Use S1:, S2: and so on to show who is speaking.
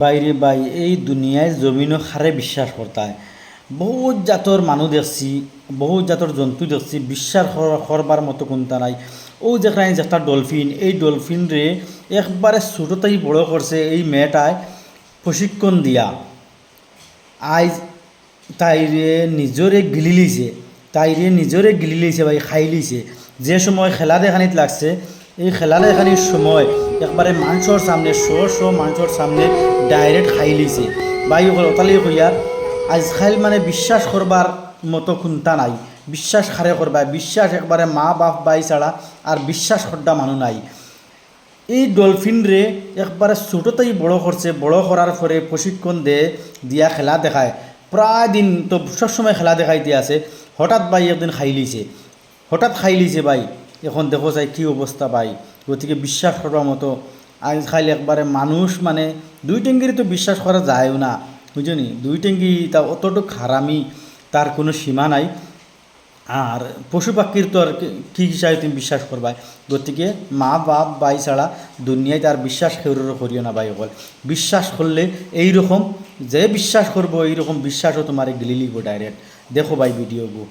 S1: বাইরে বাই এই দুনিয়ায় জমিনও হারে বিশ্বাস করতায় বহুত জাতর মানুষ দেখছি, বহুত জাতর জন্তু দেখছি, বিশ্বাস করবার মতো কোনটা নাই। ও যেখানে যেটা ডলফিন, এই ডলফিন রে একবারে ছোটোতেই বড় করছে এই মেয়েটায় প্রশিক্ষণ দিয়া। আইজ তাইরে নিজরে গিলি লিছে, তাইরে নিজরে গিলি লিছে ভাই, খাই লিছে। যে সময় খেলা দেখানিত লাগছে, এই খেলা দেখানির সময় একবারে মানুষের সামনে, মানুষের সামনে ডাইরেক্ট খাই লিছে ভাই। ওতালি হইয়া আজকাল মানে বিশ্বাস করবার মতো কোনটা নাই। বিশ্বাস খারে করবা, বিশ্বাস একবারে মা বাপ বাই ছাড়া আর বিশ্বাস করডা মানুষ নাই। এই ডলফিন রে একবারে ছোটোতেই বড় করছে, বড় করার পরে প্রশিক্ষণ দিয়া খেলা দেখায়। প্রায় দিন তো সবসময় খেলা দেখাইতে আছে। হঠাৎ ভাই একদিন খাই লিছে, হঠাৎ খাই লিছে ভাই। এখন দেখো যাই কী অবস্থা ভাই। গতিকে বিশ্বাস করার মতো আজকাল একবারে মানুষ মানে দুই টেঙ্গির তো বিশ্বাস করা যায়ও না, বুঝলি। দুই টেঙ্গি তা অতটুকু খারামি, তার কোনো সীমা নাই। আর পশু পাখির তো আর কী হিসাবে তুমি বিশ্বাস করবা। গতিকে মা বাপ বাই ছাড়া দুনিয়ায় তার বিশ্বাস কেউ করিও না ভাই। বল বিশ্বাস করলে এইরকম যে বিশ্বাস করবো, এইরকম বিশ্বাসও তোমার গিলি লিব ডাইরেক্ট। দেখো ভাই ভিডিওগু।